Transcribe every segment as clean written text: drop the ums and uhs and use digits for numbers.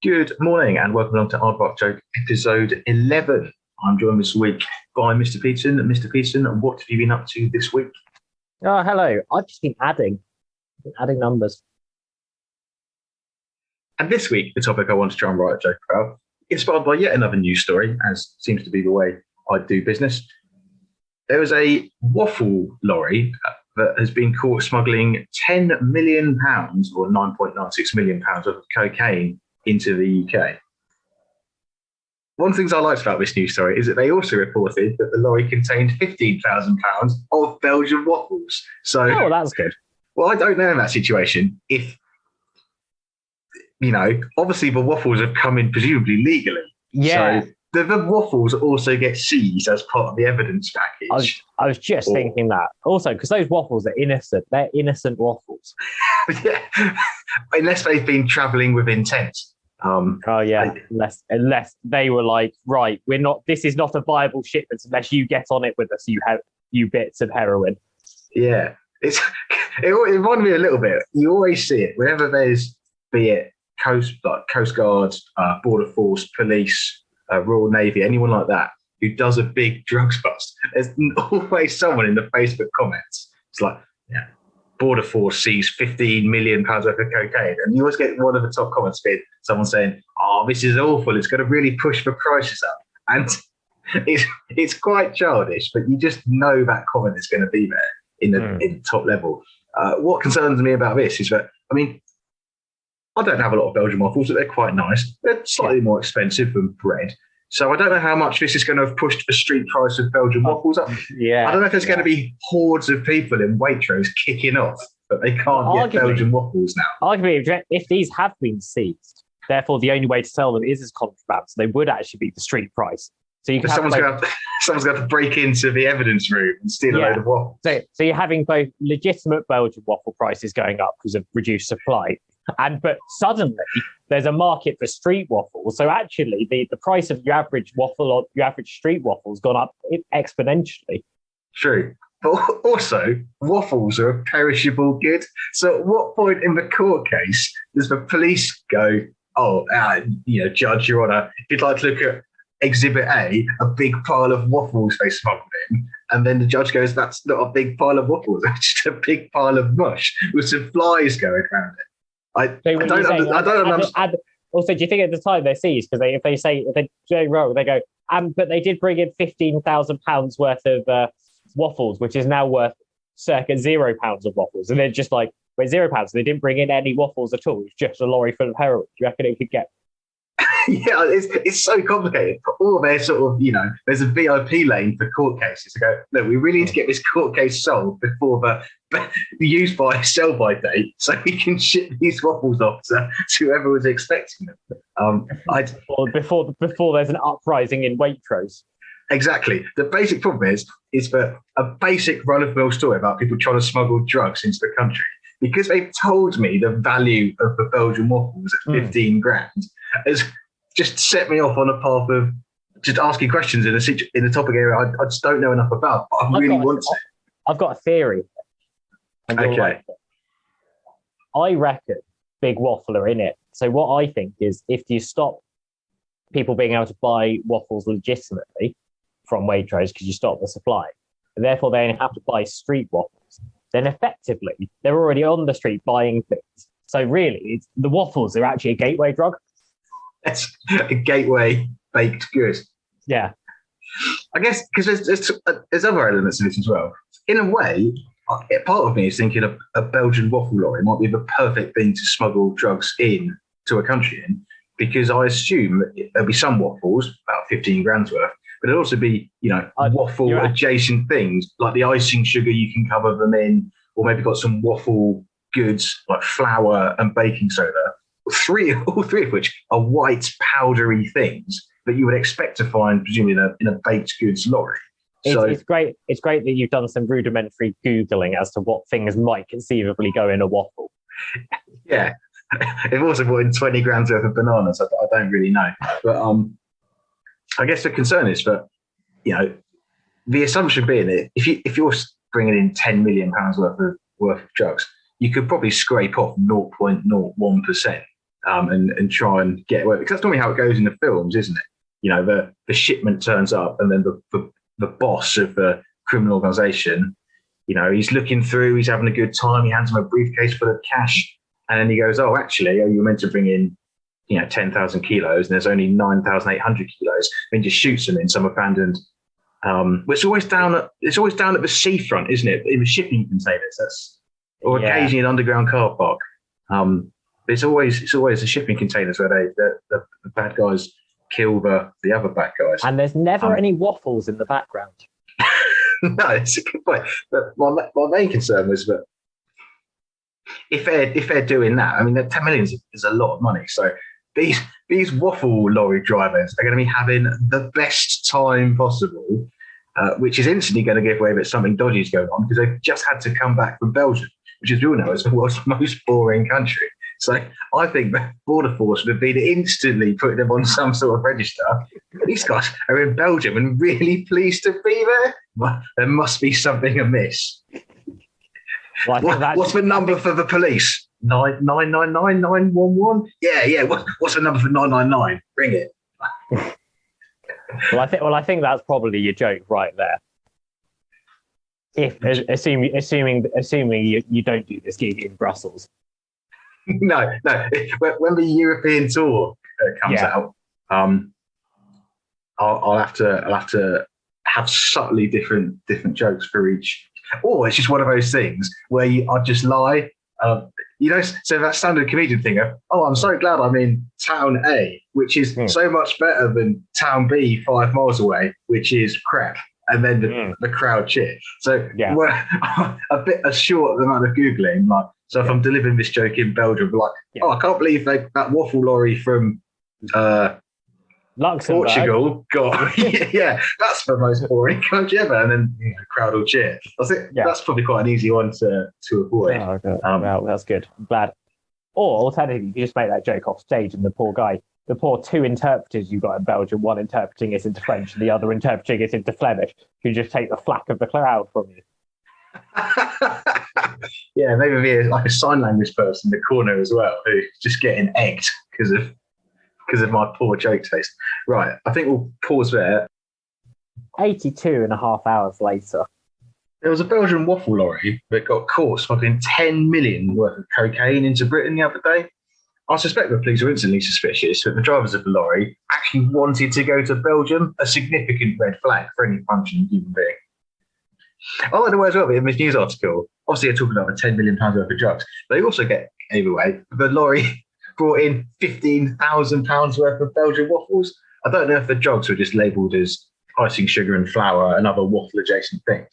Good morning and welcome along to AardvarkJoke episode 11. I'm joined this week by Mr. Peterson. Mr. Peterson, what have you been up to this week? Oh, hello. I've just been adding numbers. And this week, the topic I want to try and write a joke about, inspired by yet another news story, as seems to be the way I do business. There was a waffle lorry that has been caught smuggling £10 million or £9.96 million of cocaine into the UK. One of the things I liked about this news story is that they also reported that the lorry contained £15,000 of Belgian waffles. So, Oh, that's good. well, I don't know in that situation if, obviously the waffles have come in presumably legally. Yeah. So the waffles also get seized as part of the evidence package. I was just thinking that. Also, because those waffles are innocent. They're innocent waffles. Yeah. Unless they've been travelling with intent. Unless they were like, right, this is not a viable shipment unless you get on it with us, you bits of heroin. Yeah. It reminded me a little bit. You always see it whenever there's, be it Coast Guard, Border Force, Police, Royal Navy, anyone like that who does a big drugs bust. There's always someone in the Facebook comments. It's like, yeah, Border Force sees £15 million worth of cocaine. And you always get one of the top comments being someone saying, oh, this is awful. It's going to really push the prices up. And it's quite childish, but you just know that comment is going to be there in the top level. What concerns me about this is that, I don't have a lot of Belgian waffles, but they're quite nice. They're slightly more expensive than bread. So I don't know how much this is going to have pushed the street price of Belgian waffles up. Yeah. I don't know if there's going to be hordes of people in Waitrose kicking off, but they can't get Belgian waffles now. Arguably, if these have been seized, therefore the only way to sell them is as contraband, so they would actually be the street price. So someone's going to break into the evidence room and steal a load of waffles. So you're having both legitimate Belgian waffle prices going up because of reduced supply, but suddenly there's a market for street waffles. So actually, the price of your average waffle or your average street waffle has gone up exponentially. True. But also, waffles are a perishable good. So at what point in the court case does the police go, Judge, Your Honour, if you'd like to look at Exhibit A big pile of waffles they smuggled in, and then the judge goes, that's not a big pile of waffles, that's just a big pile of mush with some flies going around it. I don't understand. Also, do you think at the time they're seized? Because if they're doing wrong, they go, but they did bring in £15,000 worth of waffles, which is now worth circa £0 of waffles. And they're just like, wait, £0. They didn't bring in any waffles at all. It's just a lorry full of heroin. Do you reckon it could get? Yeah, it's so complicated. Or they're sort of, there's a VIP lane for court cases to go, look, we really need to get this court case solved before the use by sell by date so we can ship these waffles off to whoever was expecting them. Before there's an uprising in Waitrose. Exactly. The basic problem is that a basic run-of-the-mill story about people trying to smuggle drugs into the country, because they've told me the value of the Belgian waffles at 15 grand, has just set me off on a path of just asking questions in a topic area I just don't know enough about, but I really want to. I've got a theory. Okay. I reckon big waffle are in it. So what I think is if you stop people being able to buy waffles legitimately from Waitrose because you stop the supply, and therefore they only have to buy street waffles, then effectively they're already on the street buying things. So really, the waffles are actually a gateway drug. It's a gateway baked good. Yeah. I guess because there's other elements in this as well. In a way, part of me is thinking a Belgian waffle lorry might be the perfect thing to smuggle drugs in to a country in, because I assume there'll be some waffles, about 15 grand's worth, but there'll also be, waffle adjacent things like the icing sugar you can cover them in, or maybe got some waffle goods like flour and baking soda. All three of which are white powdery things that you would expect to find presumably in a baked goods lorry. It's great. It's great that you've done some rudimentary Googling as to what things might conceivably go in a waffle. Yeah. They've also brought in 20 grams worth of bananas. I don't really know. But I guess the concern is that, the assumption being that if you're bringing in £10 million worth of drugs, you could probably scrape off 0.01%. and try and get away. Because that's normally how it goes in the films, isn't it? You know, the shipment turns up, and then the boss of the criminal organization, you know, he's looking through, he's having a good time, he hands him a briefcase full of cash, and then he goes, oh, actually, you were meant to bring in, you know, 10,000 kilos, and there's only 9,800 kilos, and just shoots them in some abandoned. It's always down at the seafront, isn't it? In the shipping containers, or occasionally an underground car park. It's always the shipping containers where the bad guys kill the other bad guys. And there's never any waffles in the background. No, it's a good point. But my main concern was that if they're doing that, I mean, 10 million is a lot of money. So these waffle lorry drivers are going to be having the best time possible, which is instantly going to give away that something dodgy is going on, because they've just had to come back from Belgium, which, as we all know, is the world's most boring country. So I think the Border Force would have been instantly putting them on some sort of register. These guys are in Belgium and really pleased to be there. Well, there must be something amiss. Well, what's the number for the police? 999-911? Yeah. What's the number for 999? Ring it. Well, I think that's probably your joke right there. Assuming you don't do this gig in Brussels. No. When the European tour comes out, I'll have to have subtly different jokes for each. Or it's just one of those things where I just lie. So that standard comedian thing of, oh, I'm so glad I'm in town A, which is so much better than town B 5 miles away, which is crap. And then the crowd cheer. So we're a short amount of Googling. Like, so if I'm delivering this joke in Belgium, like, I can't believe that waffle lorry from Luxembourg. Portugal got, that's the most boring country ever. And then the crowd will cheer. I think that's probably quite an easy one to avoid. Oh, okay. Well, that's good. I'm glad. Or alternatively, you just make that joke off stage, and the poor 2 interpreters you got in Belgium, one interpreting it into French and the other interpreting it into Flemish, who just take the flack of the crowd from you. Yeah, maybe be like a sign language person in the corner as well, who's just getting egged because of my poor joke taste. Right, I think we'll pause there. 82.5 hours later. There was a Belgian waffle lorry that got caught smuggling 10 million worth of cocaine into Britain the other day. I suspect the police were instantly suspicious that the drivers of the lorry actually wanted to go to Belgium, a significant red flag for any functioning human being. I like the way as well, in this news article, obviously they're talking about the £10 million worth of drugs. They also get, anyway, the lorry brought in £15,000 worth of Belgian waffles. I don't know if the drugs were just labelled as icing sugar and flour and other waffle adjacent things.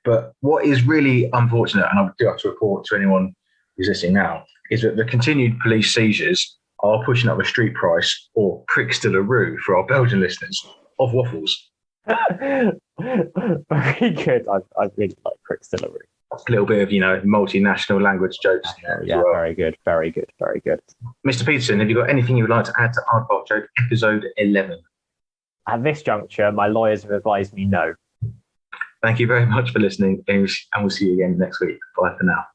But what is really unfortunate, and I do have to report to anyone who's listening now, is that the continued police seizures are pushing up the street price, or prix de la rue for our Belgian listeners, of waffles. Very good. I really like prix de la rue. A little bit of, multinational language jokes. Yeah, well. Very good. Mr. Peterson, have you got anything you would like to add to Aardvark Joke episode 11? At this juncture, my lawyers have advised me no. Thank you very much for listening, and we'll see you again next week. Bye for now.